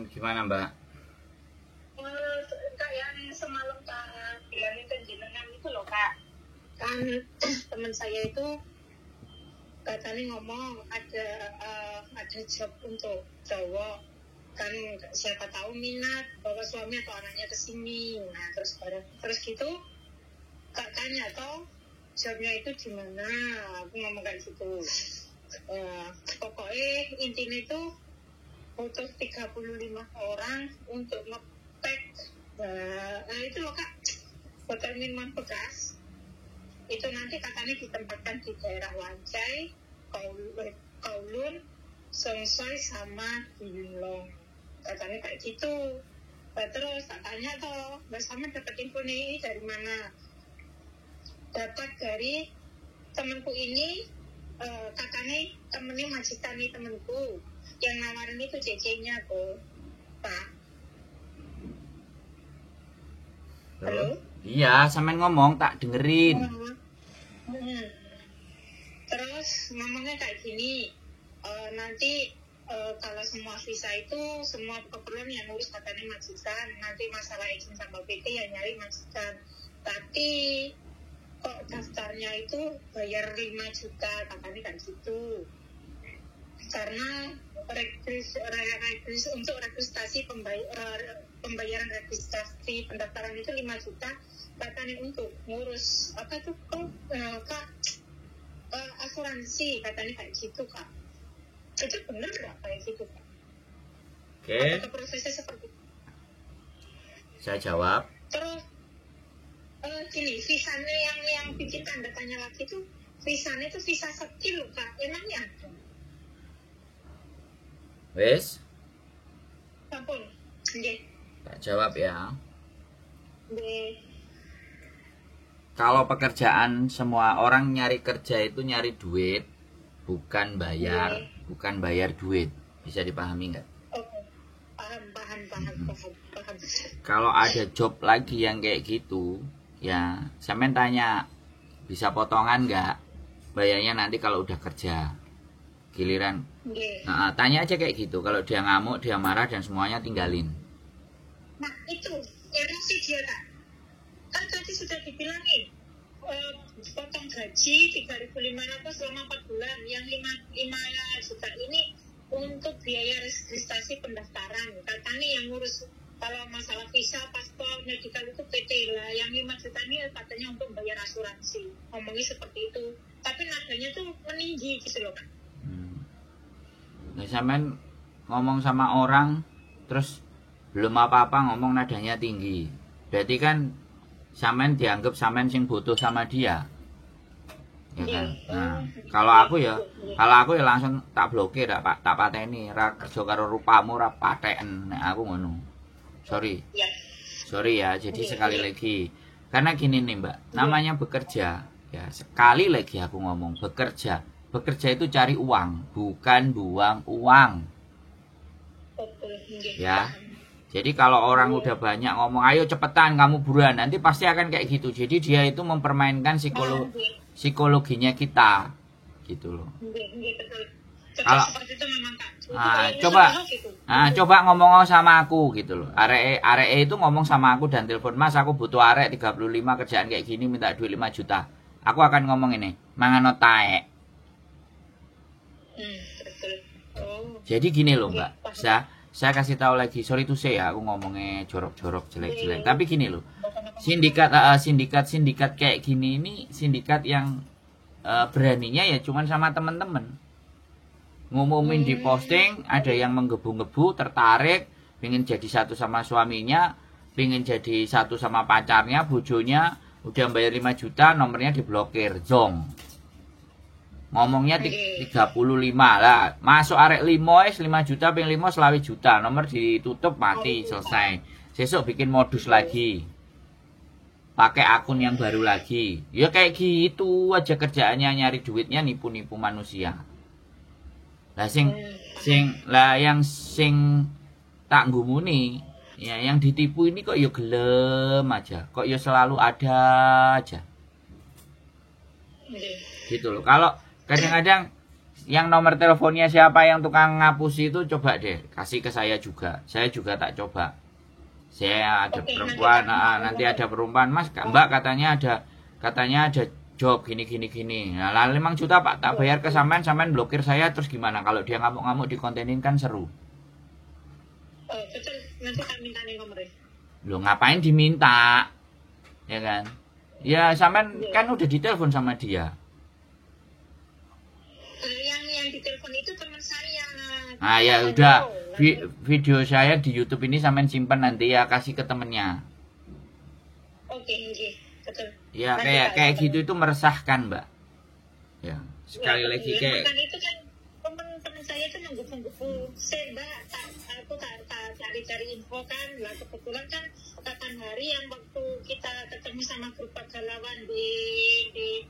Gimana Mbak? Kak yang semalam Kak bilangin ke jenengan itu loh Kak. Kan teman saya itu katanya ngomong ada job untuk cowok. Kan siapa tahu minat bawa suami atau anaknya ke sini. Nah terus gitu Kak tanya toh jobnya itu di mana? Aku ngomong kayak gitu. Pokoknya intinya itu butuh 35 orang untuk ngepack itu loh Kak, botol minuman bekas itu nanti katanya ditempatkan di daerah Wancai, Kowloon, Songsoi sama di Yunlong, katanya kayak gitu. Nah, terus tak tanya toh Mbak Sama dapat info ini dari mana? Dapat dari temanku ini, katanya temennya majikan nih temanku yang nawarin itu CC-nya tuh Pak. Halo? Iya, sampean ngomong tak dengerin. Terus ngomongnya kayak gini, nanti kalau semua visa itu semua keperluan yang ngurus katanya majikan, nanti masalah izin sama PT yang nyari majikan. Tapi kok daftarnya itu bayar 5 juta katanya kan gitu. Karena untuk registrasi pembayaran registrasi pendaftaran itu 5 juta katanya untuk ngurus apa tuh Kak, asuransi katanya kayak gitu Kak. Itu benar nggak kayak gitu Kak? Oke. Apakah prosesnya seperti itu? Saya jawab. Terus gini, visanya yang bikin tanda tanya lagi tuh, visanya itu visa skill Kak, emangnya ada? Wes? Ampun, nggih. Tak jawab ya. Nggih. Kalau pekerjaan semua orang nyari kerja itu nyari duit, bukan bayar, bukan bayar duit. Bisa dipahami nggak? Oke. Paham. Kalau ada job lagi yang kayak gitu, ya sampean tanya bisa potongan nggak? Bayarnya nanti kalau udah kerja. Giliran. Nah, tanya aja kayak gitu. Kalau dia ngamuk, dia marah dan semuanya tinggalin. Nah itu emosi dia Kak. Kan tadi sudah dibilang nih, potong gaji 3.500 selama 4 bulan. Yang 5 juta ini untuk biaya registrasi pendaftaran. Katanya yang ngurus kalau masalah visa, paspor, medical itu PT lah. Yang 5 juta ini katanya untuk bayar asuransi. Ngomongnya seperti itu. Tapi nadanya tuh meninggi gitu loh Kak. Nah, sampean ngomong sama orang terus belum apa-apa ngomong nadanya tinggi. Berarti kan sampean dianggap sampean sing butuh sama dia. Ya kan? Nah, kalau aku ya langsung tak blokir, tak pateni, ra kerja karo rupamu, ra pateken. Nek aku ngono. Sorry ya. Jadi sekali lagi, karena gini nih Mbak, namanya bekerja. Ya, sekali lagi aku ngomong bekerja. Bekerja itu cari uang, bukan buang uang. Ya. Jadi kalau orang udah banyak ngomong, ayo cepetan kamu buruan, nanti pasti akan kayak gitu. Jadi dia itu mempermainkan psikologinya kita, gitu loh. Kalau coba ngomong sama aku gitu loh. Arek itu ngomong sama aku dan telepon, Mas aku butuh arek 35 kerjaan kayak gini minta duit 5 juta. Aku akan ngomong ini, mangan taek. Jadi gini loh Mbak, saya kasih tahu lagi, sorry to say ya, aku ngomongnya jorok-jorok, jelek-jelek. Tapi gini loh, sindikat kayak gini ini sindikat yang beraninya ya cuman sama temen-temen. Ngumumin di posting, ada yang menggebu-gebu, tertarik, pengen jadi satu sama suaminya, pengen jadi satu sama pacarnya, bojonya, udah bayar 5 juta, nomornya diblokir, zong. Ngomongnya 35 lah, masuk arek 5 juta, pengen 5 selawi juta, nomor ditutup mati, selesai. Besok bikin modus lagi, pakai akun yang baru lagi. Ya kayak gitu aja kerjaannya, nyari duitnya, nipu-nipu manusia. Lah yang tak ngumuni, ya yang ditipu ini kok ya gelem aja, kok ya selalu ada aja. Gitu loh. Kalau kadang-kadang yang nomor teleponnya siapa yang tukang ngapus itu coba deh kasih ke saya juga. Saya juga tak coba. Saya ada perempuan, nanti ada perempuan, Mas, Mbak katanya ada job gini. Nah, 5 juta Pak tak bayar ke sampean blokir saya, terus gimana kalau dia ngamuk-ngamuk dikontenin kan seru. Oh, betul. Nanti tak minta nih nomornya. Loh, ngapain diminta? Ya kan? Ya sampean kan udah ditelepon sama dia. Yang ditelepon itu teman saya. Ah ya udah, video saya di YouTube ini sampean simpen nanti ya, kasih ke temennya. Oke, betul. Ya kayak gitu itu meresahkan, Mbak. Ya, sekali lagi kayak itu kan teman saya itu nunggu Mbak, aku tak cari info kan, lah kebetulan kan kapan hari yang waktu kita ketemu sama grup pagalawan di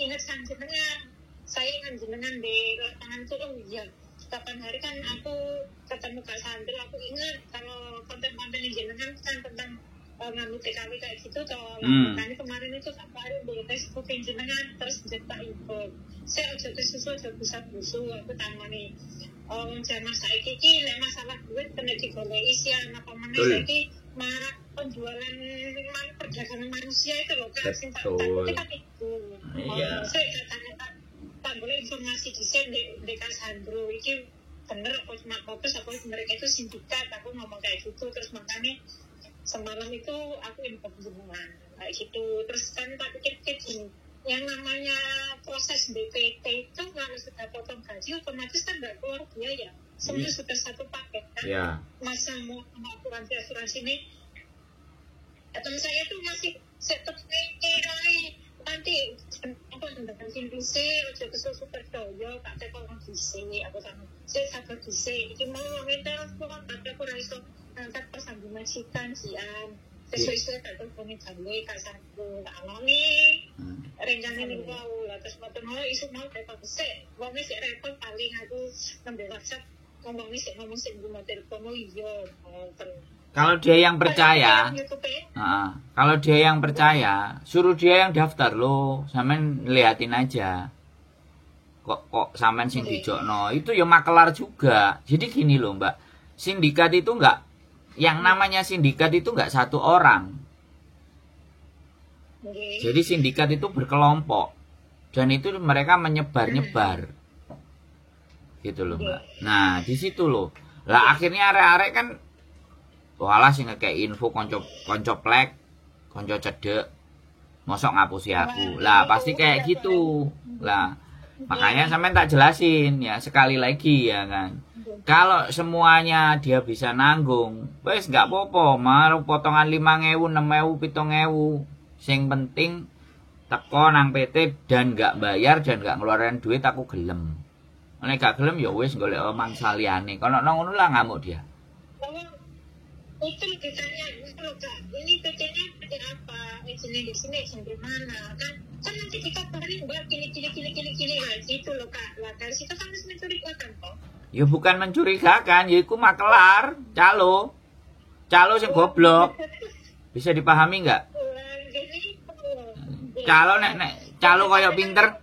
ingat jenengan. Saya ingat jenengan di lapangan itu, oh iya, kapan hari kan aku ketemu Kak Sandro, aku ingat kalau konten-konten jenengan kan tentang ngambil TKW kayak gitu, toh makanya kemarin itu kapan hari di Facebook jenengan terus cerita info. Saya aja bisa busu, aku tangani zaman saiki iki nek masalah duit kena digoleki sih anak pemene saiki marak penjualan perdagangan manusia itu loh Kak, sing tak kan itu. Iya. Saya katanya tak boleh informasi desain di Kasandro iki bener apa cuma fokus apa mereka itu sindikat, aku ngomong kayak gitu, terus makanya semalam itu aku info jenengan kayak gitu. Terus kan tak pikir gini, yang namanya proses BPT itu kalau sudah potong gaji otomatis kan nggak keluar biaya, semua sudah satu paket kan. Masa mau asuransi ini teman saya tuh masih setup nanti aku hendakan simpulse ojo kesusu percaya tak tekol ngisi aku sama saya sabar gisi iki mau ngomongin aku raiso angkat persambungan sikan sian sesuai tak teleponin gawe kasarku tak alami rencana nih wow lah terus motor mau isu mau repot sih wongnya sih repot paling aku ngambil WhatsApp ngomong sih di telepon iya kalau dia yang percaya, kalau dia yang percaya, suruh dia yang daftar lo, sampean liatin aja. Kok sampean sing dijokno, itu ya makelar juga. Jadi gini loh Mbak, sindikat itu enggak, yang namanya sindikat itu enggak satu orang. Jadi sindikat itu berkelompok, dan itu mereka menyebar-nyebar, gitu loh Mbak. Nah di situ loh, lah akhirnya arek-arek kan walah sing ngekek info konco plek, konco cedek, mosok ngapusi aku. Lah pasti kayak gitu. Lah makanya sampean tak jelasin ya sekali lagi ya kan. Kalau semuanya dia bisa nanggung, wes nggak apa-apa, mau potongan 5.000, 6.000, 7.000. Sing penting teko nang PT dan nggak bayar dan nggak ngeluarin duit aku gelem. Nek gak gelem ya wes golek mangsa liyane. Kono ngono lah ngamuk dia. Itu ditanya gitu Kak, ini PT-nya PT apa, izinnya di sini, izin di mana kan nanti kita kemarin Mbak gini lah gitu loh Kak. Lah dari situ kan harus mencurigakan kok. Ya bukan mencurigakan, ya iku makelar, calo sing goblok. Bisa dipahami nggak? Calo koyo pinter.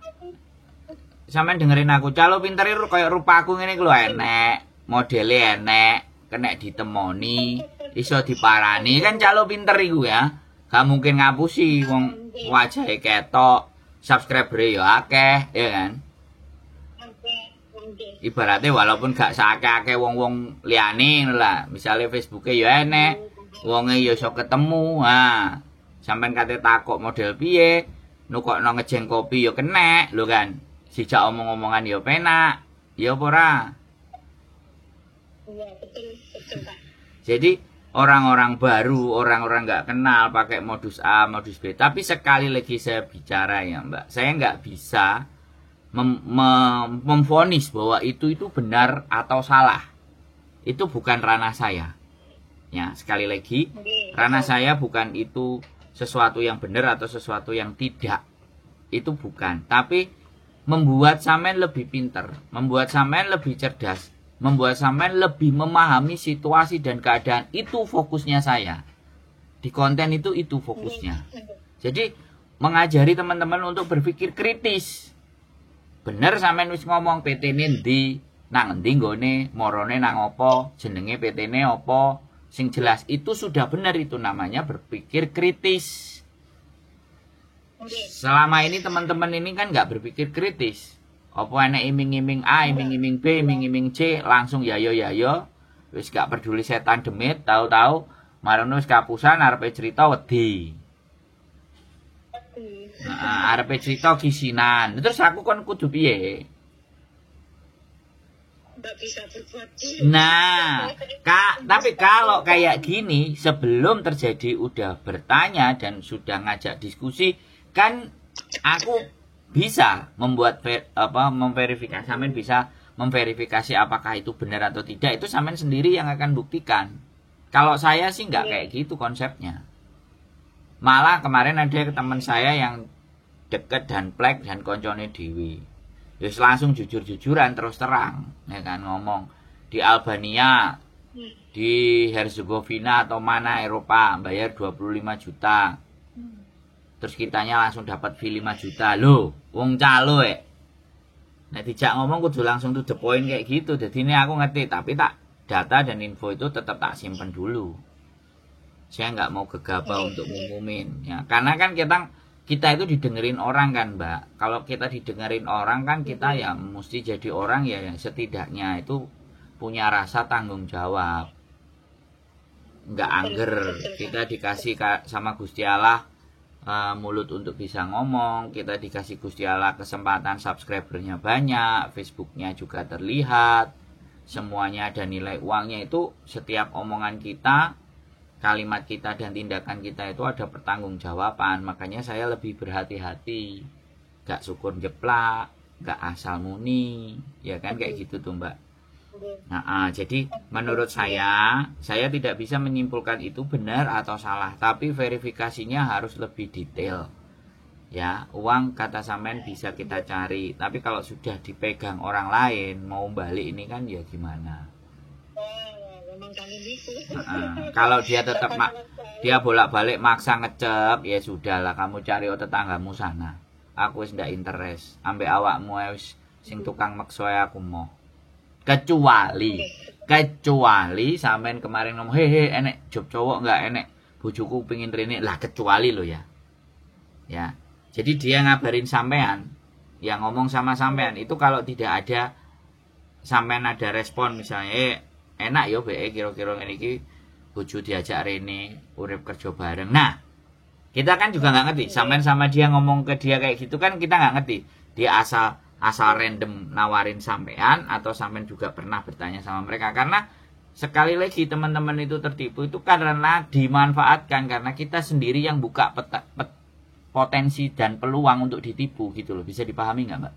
Sampeyan dengerin aku, calo pinter itu koyo rupaku ngene iki lho enek, modele enek, kena ditemoni. Iso diparani kan calo pinter iku ya. Gak mungkin ngapusi wong wajahe ketok, subscriber ya akeh, ya kan? Ibaratnya walaupun gak sakake wong-wong liyane lah, misalnya Facebooke ya enek, wonge ya iso ketemu. Ha, sampean kate takok model piye, nukokno ngejeng kopi ya kenek, lho kan. Sijak omong-omongan ya penak, ya apa ora? Iya, betul Kak. Jadi orang-orang baru, orang-orang nggak kenal pakai modus A, modus B. Tapi sekali lagi saya bicara ya Mbak, saya nggak bisa memvonis bahwa itu benar atau salah. Itu bukan ranah saya. Ya sekali lagi, ranah saya bukan itu sesuatu yang benar atau sesuatu yang tidak. Itu bukan. Tapi membuat sampean lebih pinter, membuat sampean lebih cerdas, membuat sampean lebih memahami situasi dan keadaan. Itu fokusnya saya. Di konten itu fokusnya. Jadi mengajari teman-teman untuk berpikir kritis. bener sampean wis ngomong PT-ne ndi, nang endi nggone, marane nang apa, jenenge PT-ne apa, sing jelas itu sudah benar, itu namanya berpikir kritis. Selama ini teman-teman ini kan nggak berpikir kritis. Apa enek iming-iming A, iming-iming B, iming-iming C, langsung yayo yayo, wis gak peduli setan demit, tahu-tahu marono wis kapusan arepe cerita wedi. Nah, arepe cerita kisinan. Terus aku kon kudu piye? Nggak bisa berbuat. Nah, tapi kalau kayak gini, sebelum terjadi udah bertanya dan sudah ngajak diskusi, kan aku bisa membuat memverifikasi, sampean bisa memverifikasi apakah itu benar atau tidak, itu sampean sendiri yang akan buktikan. Kalau saya sih nggak kayak gitu konsepnya. Malah kemarin ada teman saya yang deket dan plek dan koncone dewi. Terus langsung jujur-jujuran terus terang, ya kan, ngomong di Albania, di Herzegovina atau mana Eropa bayar 25 juta. Terus kitanya langsung dapat fee 5 juta. Loh, wong calo Nek dijak ngomong kudu langsung to the point kayak gitu. Jadi ini aku ngerti, tapi tak data dan info itu tetap tak simpen dulu. Saya nggak mau gegabah untuk ngumumin ya. Karena kan kita itu didengerin orang kan, Mbak. Kalau kita didengerin orang kan kita ya mesti jadi orang ya setidaknya itu punya rasa tanggung jawab. Nggak angger. Kita dikasih sama Gusti Allah mulut untuk bisa ngomong, kita dikasih Gusti Allah kesempatan subscribernya banyak, Facebooknya juga terlihat, semuanya ada nilai uangnya. Itu setiap omongan kita, kalimat kita dan tindakan kita itu ada pertanggungjawaban. Makanya saya lebih berhati-hati, gak syukur jeplak, gak asal muni, ya kan kayak gitu tuh Mbak. Nah, jadi menurut saya tidak bisa menyimpulkan itu benar atau salah, tapi verifikasinya harus lebih detail. Ya, uang kata sampean bisa kita cari, tapi kalau sudah dipegang orang lain mau balik ini kan ya gimana? Kalau dia tetap dia bolak-balik maksa ngecep, ya sudahlah, kamu cari tetanggamu sana. Aku wis ndak interest, ambek awakmu wis sing tukang maksa aku mau. Kecuali sampean kemarin ngomong hehe enek job cowok nggak, enek bojoku pengin rene lah, kecuali lo ya. Jadi dia ngabarin sampean, yang ngomong sama sampean itu kalau tidak ada sampean ada respon misalnya enak yo be kira-kira ngene iki bojo diajak rene urip kerja bareng. Nah, kita kan juga nggak ngerti sampean sama dia ngomong ke dia kayak gitu kan, kita nggak ngerti dia asal random nawarin sampean atau sampean juga pernah bertanya sama mereka. Karena sekali lagi teman-teman itu tertipu itu karena dimanfaatkan, karena kita sendiri yang buka potensi dan peluang untuk ditipu gitu loh. Bisa dipahami nggak Mbak?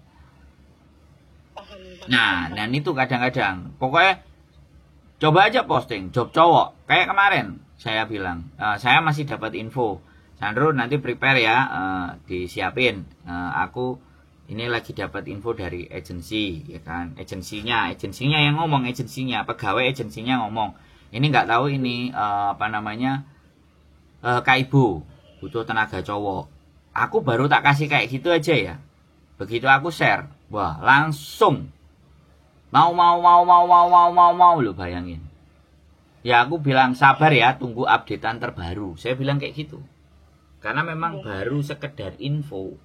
Nah itu kadang-kadang pokoknya coba aja posting job cowok kayak kemarin saya bilang, saya masih dapat info, Sandro nanti prepare ya, disiapin, aku ini lagi dapat info dari agensi, ya kan, agensinya yang ngomong, pegawai agensinya ngomong, ini nggak tahu ini Kak Ibu butuh tenaga cowok. Aku baru tak kasih kayak gitu aja ya, begitu aku share, wah langsung mau lo bayangin. Ya aku bilang sabar ya, tunggu updatean terbaru, saya bilang kayak gitu, karena memang baru sekedar info.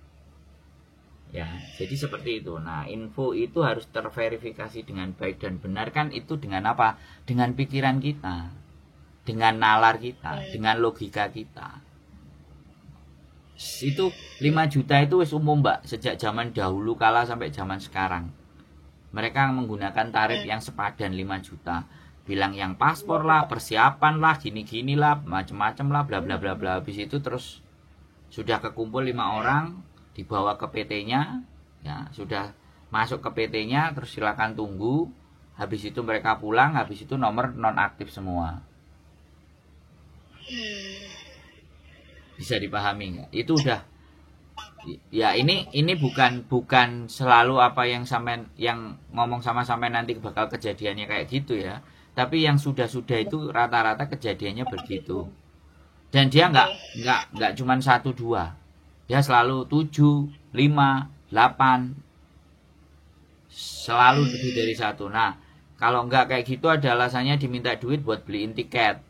Ya, jadi seperti itu. Nah, info itu harus terverifikasi dengan baik dan benar kan, itu dengan apa? Dengan pikiran kita, dengan nalar kita, dengan logika kita. Itu 5 juta itu wis umum Mbak, sejak zaman dahulu kala sampai zaman sekarang. Mereka menggunakan tarif yang sepadan 5 juta. Bilang yang paspor lah, persiapan lah, gini-gini lah, macam-macam lah, bla bla bla bla. Habis itu terus sudah kekumpul 5 orang, dibawa ke PT-nya, ya sudah masuk ke PT-nya, terus silakan tunggu. Habis itu mereka pulang, habis itu nomor nonaktif semua. Bisa dipahami nggak? Itu udah, ya ini bukan selalu apa yang sampean yang ngomong sama sampean nanti bakal kejadiannya kayak gitu ya. Tapi yang sudah itu rata-rata kejadiannya begitu. Dan dia nggak cuman 1, 2. Dia selalu 7, 5, 8. Selalu lebih dari satu. Nah, kalau enggak kayak gitu ada alasannya diminta duit buat beliin tiket.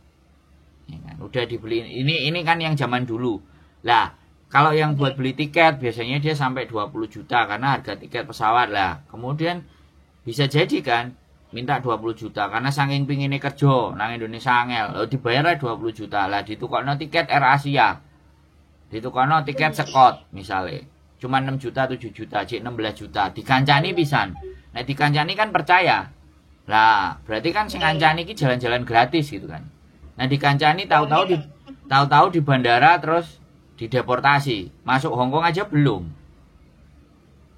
Ya kan? Udah dibeliin. Ini kan yang zaman dulu. Lah, kalau yang buat beli tiket biasanya dia sampai 20 juta karena harga tiket pesawat lah. Kemudian bisa jadi kan minta 20 juta karena saking pinginnya kerja nang Indonesia angel. Lalu dibayar 20 juta. Lah ditukokno tiket Air Asia. Ditukokno tiket Scott misalnya. Cuma 6 juta, 7 juta, cik 16 juta. Dikancani pisan. Nah, dikancani kan percaya. Lah, berarti kan sing ngancani iki jalan-jalan gratis gitu kan. Nah, dikancani tahu-tahu di bandara terus dideportasi. Masuk Hongkong aja belum.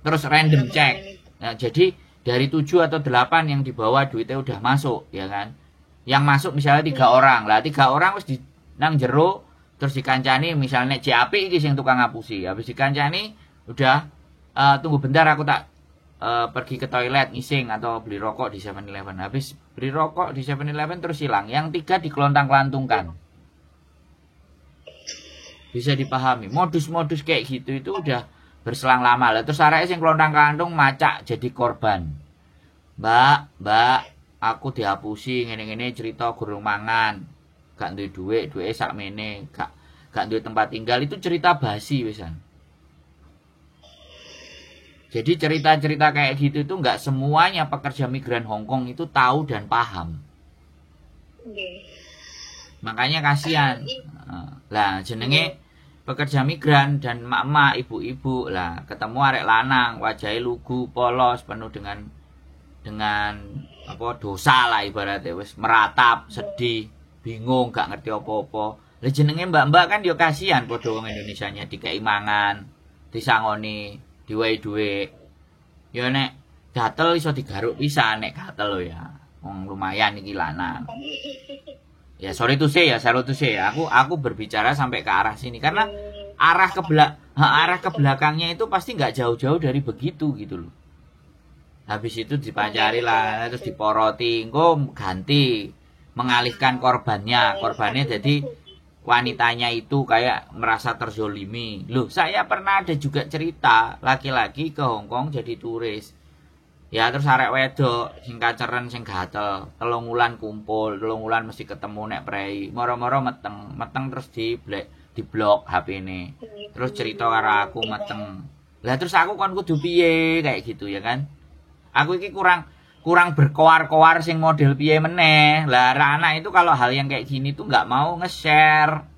Terus random check. Nah, jadi dari 7 atau 8 yang dibawa duitnya udah masuk, ya kan? Yang masuk misalnya 3 orang. Lah, 3 orang wis nang jero terus dikancani misalnya CAP iki sing tukang ngapusi. Habis dikancani udah tunggu bentar aku tak pergi ke toilet ngising atau beli rokok di 7-Eleven. Habis beli rokok di 7-Eleven terus hilang. Yang 3 dikelontang-kelantungkan. Bisa dipahami. Modus-modus kayak gitu itu udah berselang lama lah. Terus arek sing kelontang-kelantung macak jadi korban. Mbak, aku dihapusi ngene-ngene cerita gurung mangan. Gak duwe duit sakmene, gak duwe tempat tinggal, itu cerita basi wisan. Jadi cerita-cerita kayak gitu itu nggak semuanya pekerja migran Hongkong itu tahu dan paham. Makanya kasihan. Lah jenenge pekerja migran dan emak-emak, ibu-ibu lah ketemu arek lanang, wajahnya lugu, polos, penuh dengan apa dosa lah ibaratnya, wis meratap, sedih, bingung, gak ngerti apa-apa. Lah jenenge mbak-mbak kan yo kasihan padha wong Indonesianya dikai mangan, disangoni, diwehi dhuwit. Yo nek gatel iso digaruk pisan nek gatel lho ya. Wong lumayan iki lanang. Ya sorry to say ya. Aku berbicara sampai ke arah sini karena arah ke belakangnya itu pasti nggak jauh-jauh dari begitu gitu loh. Habis itu dipacari lah, terus diporoti, engko ganti mengalihkan korbannya jadi wanitanya itu kayak merasa terzolimi. Loh, saya pernah ada juga cerita laki-laki ke Hongkong jadi turis. Ya terus arek wedok sing kaceren sing gatel, 3 wulan kumpul, 3 wulan mesti ketemu nek prei. Moro-moro meteng terus di blok HP-ne. Terus cerita karo aku meteng. Lah terus aku kon kudu piye kayak gitu ya kan? Aku iki kurang berkoar-koar sing model piye meneh. Lah anak itu kalau hal yang kayak gini tuh nggak mau nge-share.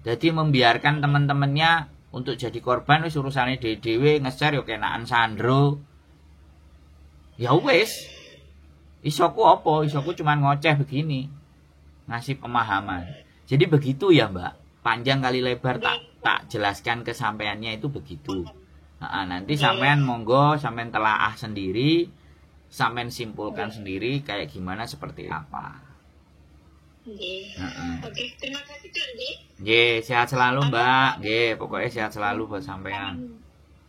Jadi membiarkan teman-temannya untuk jadi korban wis urusane dhewe nge-share yo kenaan sandro. Ya wis. Isoku apa? Isoku cuman ngoceh begini. Ngasih pemahaman. Jadi begitu ya, Mbak. Panjang kali lebar tak jelaskan kesampaiannya itu begitu. Nah, nanti sampean monggo sampean telaah sendiri, sampean simpulkan sendiri kayak gimana seperti apa. Oke, terima kasih Kak Andi. Nggih, sehat selalu Mbak. Nggih, pokoknya sehat selalu buat sampean.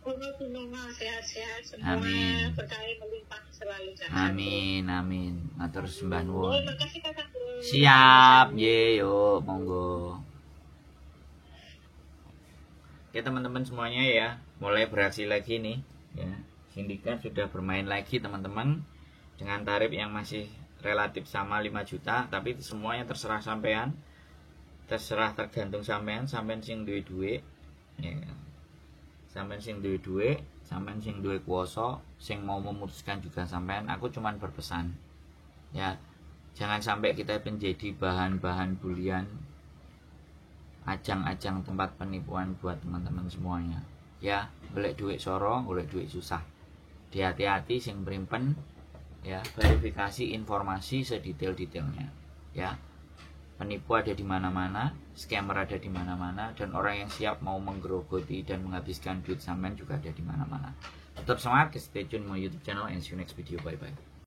Sehat-sehat semua. Amin. Berkah melimpah selalu. Amin. Matur sembah nuwun. Terima kasih Kakak. Siap, nggih, yuk monggo. Oke teman-teman semuanya ya, mulai beraksi lagi nih ya. Sindikat sudah bermain lagi teman-teman dengan tarif yang masih relatif sama 5 juta, tapi semuanya terserah sampean. Tergantung sampean sing duwe duit ya. Sampean sing duwe duit, sampean sing duwe kuasa, sing mau memutuskan juga sampean. Aku cuman berpesan ya, jangan sampai kita menjadi bahan-bahan bulian, ajang-ajang tempat penipuan buat teman-teman semuanya ya. Golek duit soro, golek duit susah. Hati-hati sing brimpen ya, verifikasi informasi sedetail-detailnya ya. Penipu ada di mana-mana, scammer ada di mana-mana, dan orang yang siap mau menggerogoti dan menghabiskan duit sampean juga ada di mana-mana. Tetap semangat, stay tune my YouTube channel and see you next video. Bye bye.